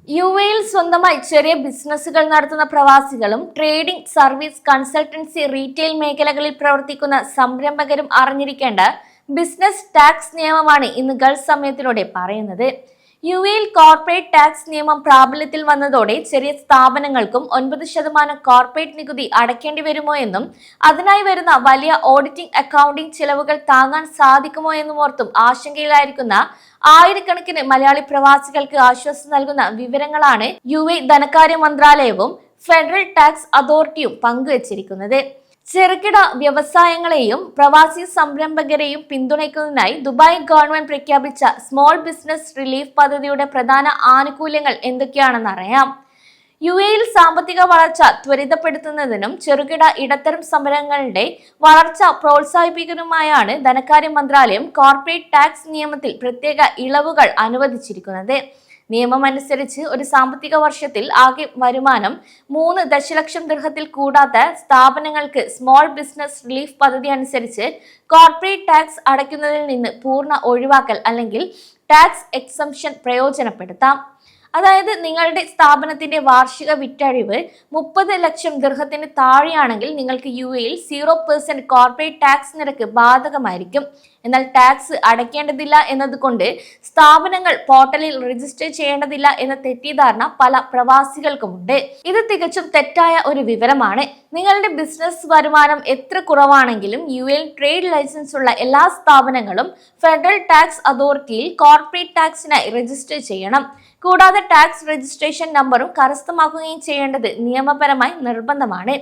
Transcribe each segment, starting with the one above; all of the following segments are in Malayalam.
യുഎയിൽ സ്വന്തമായി ചെറിയ ബിസിനസ്സുകൾ നടത്തുന്ന പ്രവാസികളും ട്രേഡിംഗ്, സർവീസ്, കൺസൾട്ടൻസി, റീറ്റെയിൽ മേഖലകളിൽ പ്രവർത്തിക്കുന്ന സംരംഭകരും അറിഞ്ഞിരിക്കേണ്ട ബിസിനസ് ടാക്സ് നിയമമാണ് ഇന്ന് ഗൾഫ് സമയത്തിലൂടെ പറയുന്നത്. യുഎയിൽ കോർപ്പറേറ്റ് ടാക്സ് നിയമം പ്രാബല്യത്തിൽ വന്നതോടെ ചെറിയ സ്ഥാപനങ്ങൾക്കും 9% കോർപ്പറേറ്റ് നികുതി അടയ്ക്കേണ്ടി വരുമോ എന്നും അതിനായി വരുന്ന വലിയ ഓഡിറ്റിംഗ്, അക്കൗണ്ടിംഗ് ചിലവുകൾ താങ്ങാൻ സാധിക്കുമോ എന്നും ഓർത്തും ആശങ്കയിലായിരിക്കുന്ന ആയിരക്കണക്കിന് മലയാളി പ്രവാസികൾക്ക് ആശ്വാസം നൽകുന്ന വിവരങ്ങളാണ് യുഎഇ ധനകാര്യ മന്ത്രാലയവും ഫെഡറൽ ടാക്സ് അതോറിറ്റിയും പങ്കുവച്ചിരിക്കുന്നത്. ചെറുകിട വ്യവസായങ്ങളെയും പ്രവാസി സംരംഭകരെയും പിന്തുണയ്ക്കുന്നതിനായി ദുബായ് ഗവൺമെന്റ് പ്രഖ്യാപിച്ച സ്മോൾ ബിസിനസ് റിലീഫ് പദ്ധതിയുടെ പ്രധാന ആനുകൂല്യങ്ങൾ എന്തൊക്കെയാണെന്ന് അറിയാം. യുഎയിൽ സാമ്പത്തിക വളർച്ച ത്വരിതപ്പെടുത്തുന്നതിനും ചെറുകിട ഇടത്തരം സംരംഭങ്ങളുടെ വളർച്ച പ്രോത്സാഹിപ്പിക്കുന്നതിനുമായാണ് ധനകാര്യ മന്ത്രാലയം കോർപ്പറേറ്റ് ടാക്സ് നിയമത്തിൽ പ്രത്യേക ഇളവുകൾ അനുവദിച്ചിരിക്കുന്നത്. നിയമമനുസരിച്ച് ഒരു സാമ്പത്തിക വർഷത്തിൽ ആകെ വരുമാനം 3 ദശലക്ഷം ദിർഹത്തിൽ കൂടാത്ത സ്ഥാപനങ്ങൾക്ക് സ്മോൾ ബിസിനസ് റിലീഫ് പദ്ധതി അനുസരിച്ച് കോർപ്പറേറ്റ് ടാക്സ് അടയ്ക്കുന്നതിൽ നിന്ന് പൂർണ്ണ ഒഴിവാക്കൽ അല്ലെങ്കിൽ ടാക്സ് എക്സംഷൻ പ്രയോജനപ്പെടുത്താം. അതായത് നിങ്ങളുടെ സ്ഥാപനത്തിന്റെ വാർഷിക വിറ്റഴിവ് 30 ലക്ഷം ദിർഹത്തിന് താഴെയാണെങ്കിൽ നിങ്ങൾക്ക് യുഎയിൽ 0% കോർപ്പറേറ്റ് ടാക്സ് നിരക്ക് ബാധകമായിരിക്കും. എന്നാൽ ടാക്സ് അടയ്ക്കേണ്ടതില്ല എന്നതുകൊണ്ട് സ്ഥാപനങ്ങൾ പോർട്ടലിൽ രജിസ്റ്റർ ചെയ്യേണ്ടതില്ല എന്ന തെറ്റിദ്ധാരണ പല പ്രവാസികൾക്കുമുണ്ട്. ഇത് തികച്ചും തെറ്റായ ഒരു വിവരമാണ്. നിങ്ങളുടെ ബിസിനസ് വരുമാനം എത്ര കുറവാണെങ്കിലും യുഎയിൽ ട്രേഡ് ലൈസൻസ് ഉള്ള എല്ലാ സ്ഥാപനങ്ങളും ഫെഡറൽ ടാക്സ് അതോറിറ്റിയിൽ കോർപ്പറേറ്റ് ടാക്സിനായി രജിസ്റ്റർ ചെയ്യണം. കൂടാതെ ടാക്സ് രജിസ്ട്രേഷൻ നമ്പറും കരസ്ഥമാക്കുകയും ചെയ്യേണ്ടത് നിയമപരമായി നിർബന്ധമാണ്.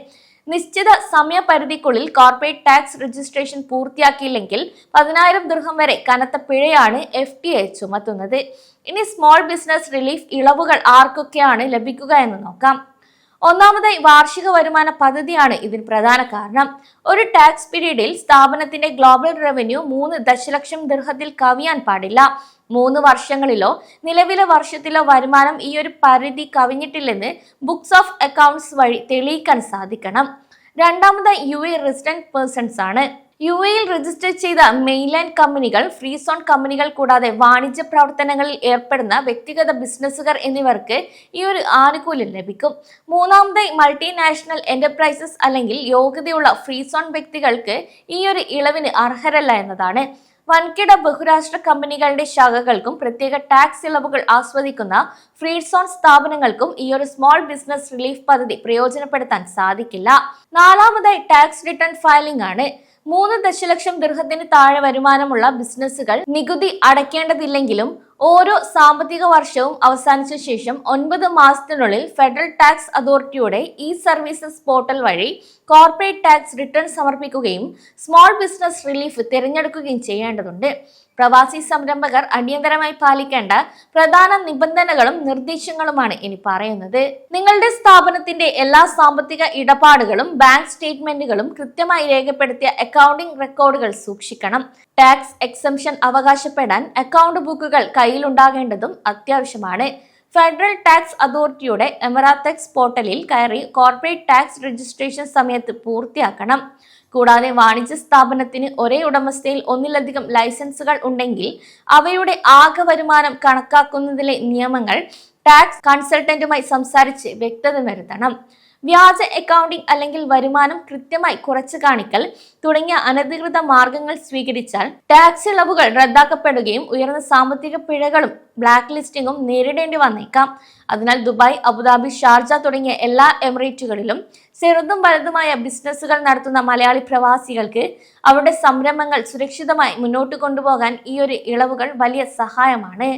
നിശ്ചിത സമയപരിധിക്കുള്ളിൽ കോർപ്പറേറ്റ് ടാക്സ് രജിസ്ട്രേഷൻ പൂർത്തിയാക്കിയില്ലെങ്കിൽ 10,000 ദിർഹം വരെ കനത്ത പിഴയാണ് FTA ചുമത്തുന്നത്. ഇനി സ്മോൾ ബിസിനസ് റിലീഫ് ഇളവുകൾ ആർക്കൊക്കെയാണ് ലഭിക്കുക എന്ന് നോക്കാം. ഒന്നാമതായി വാർഷിക വരുമാന പദ്ധതിയാണ് ഇതിന് പ്രധാന കാരണം. ഒരു ടാക്സ് പീരീഡിൽ സ്ഥാപനത്തിന്റെ ഗ്ലോബൽ റവന്യൂ 3 ദശലക്ഷം ദിർഹത്തിൽ കവിയാൻ പാടില്ല. 3 വർഷങ്ങളിലോ നിലവിലെ വർഷത്തിലോ വരുമാനം ഈ ഒരു പരിധി കവിഞ്ഞിട്ടില്ലെന്ന് ബുക്സ് ഓഫ് അക്കൗണ്ട്സ് വഴി തെളിയിക്കാൻ സാധിക്കണം. രണ്ടാമതായി യുഎഇ റെസിഡന്റ് പേഴ്സൺസ് ആണ്. യുഎയിൽ രജിസ്റ്റർ ചെയ്ത മെയിൻലാൻഡ് കമ്പനികൾ, ഫ്രീ സോൺ കമ്പനികൾ കൂടാതെ വാണിജ്യ പ്രവർത്തനങ്ങളിൽ ഏർപ്പെടുന്ന വ്യക്തിഗത ബിസിനസ്സുകാർ എന്നിവർക്ക് ഈ ഒരു ആനുകൂല്യം ലഭിക്കും. മൂന്നാമതായി മൾട്ടിനാഷണൽ എന്റർപ്രൈസസ് അല്ലെങ്കിൽ യോഗ്യതയുള്ള ഫ്രീ സോൺ വ്യക്തികൾക്ക് ഈ ഒരു ഇളവിന് അർഹരല്ല എന്നതാണ്. വൻകിട ബഹുരാഷ്ട്ര കമ്പനികളുടെ ശാഖകൾക്കും പ്രത്യേക ടാക്സ് ഇളവുകൾ ആസ്വദിക്കുന്ന ഫ്രീ സോൺ സ്ഥാപനങ്ങൾക്കും ഈ ഒരു സ്മോൾ ബിസിനസ് റിലീഫ് പദ്ധതി പ്രയോജനപ്പെടുത്താൻ സാധിക്കില്ല. നാലാമതായി ടാക്സ് റിട്ടേൺ ഫയലിംഗ് ആണ്. 3 ദശലക്ഷം ദിർഹത്തിന് താഴെ വരുമാനമുള്ള ബിസിനസ്സുകൾ നികുതി അടയ്ക്കേണ്ടതില്ലെങ്കിലും ഓരോ സാമ്പത്തിക വർഷവും അവസാനിച്ച ശേഷം 9 മാസത്തിനുള്ളിൽ ഫെഡറൽ ടാക്സ് അതോറിറ്റിയുടെ സർവീസസ് പോർട്ടൽ വഴി കോർപ്പറേറ്റ് ടാക്സ് റിട്ടേൺ സമർപ്പിക്കുകയും സ്മോൾ ബിസിനസ് റിലീഫ് തിരഞ്ഞെടുക്കുകയും ചെയ്യേണ്ടതുണ്ട്. പ്രവാസി സംരംഭകർ അടിയന്തരമായി പാലിക്കേണ്ട പ്രധാന നിബന്ധനകളും നിർദ്ദേശങ്ങളുമാണ് ഇനി പറയുന്നത്. നിങ്ങളുടെ സ്ഥാപനത്തിന്റെ എല്ലാ സാമ്പത്തിക ഇടപാടുകളും ബാങ്ക് സ്റ്റേറ്റ്മെന്റുകളും കൃത്യമായി രേഖപ്പെടുത്തിയ അക്കൗണ്ടിംഗ് റെക്കോർഡുകൾ സൂക്ഷിക്കണം. ടാക്സ് എക്സംഷൻ അവകാശപ്പെടാൻ അക്കൗണ്ട് ബുക്കുകൾ കയ്യിലുണ്ടാകേണ്ടതും അത്യാവശ്യമാണ്. ഫെഡറൽ ടാക്സ് അതോറിറ്റിയുടെ എമറാത്തെക്സ് പോർട്ടലിൽ കയറി കോർപ്പറേറ്റ് ടാക്സ് രജിസ്ട്രേഷൻ സമയത്ത് പൂർത്തിയാക്കണം. കൂടാതെ വാണിജ്യ സ്ഥാപനത്തിന് ഒരേ ഉടമസ്ഥയിൽ ഒന്നിലധികം ലൈസൻസുകൾ ഉണ്ടെങ്കിൽ അവയുടെ ആകെ വരുമാനം കണക്കാക്കുന്നതിലെ നിയമങ്ങൾ ടാക്സ് കൺസൾട്ടന്റുമായി സംസാരിച്ച് വ്യക്തത വരുത്തണം. വ്യാജ അക്കൗണ്ടിംഗ് അല്ലെങ്കിൽ വരുമാനം കൃത്യമായി കുറച്ചു കാണിക്കൽ തുടങ്ങിയ അനധികൃത മാർഗങ്ങൾ സ്വീകരിച്ചാൽ ടാക്സ് ഇളവുകൾ റദ്ദാക്കപ്പെടുകയും ഉയർന്ന സാമ്പത്തിക പിഴകളും ബ്ലാക്ക് ലിസ്റ്റിംഗും നേരിടേണ്ടി വന്നേക്കാം. അതിനാൽ ദുബായ്, അബുദാബി, ഷാർജ തുടങ്ങിയ എല്ലാ എമിറേറ്റുകളിലും ചെറുതും വലുതുമായ ബിസിനസ്സുകൾ നടത്തുന്ന മലയാളി പ്രവാസികൾക്ക് അവരുടെ സംരംഭങ്ങൾ സുരക്ഷിതമായി മുന്നോട്ട് കൊണ്ടുപോകാൻ ഈ ഒരു ഇളവുകൾ വലിയ സഹായമാണ്.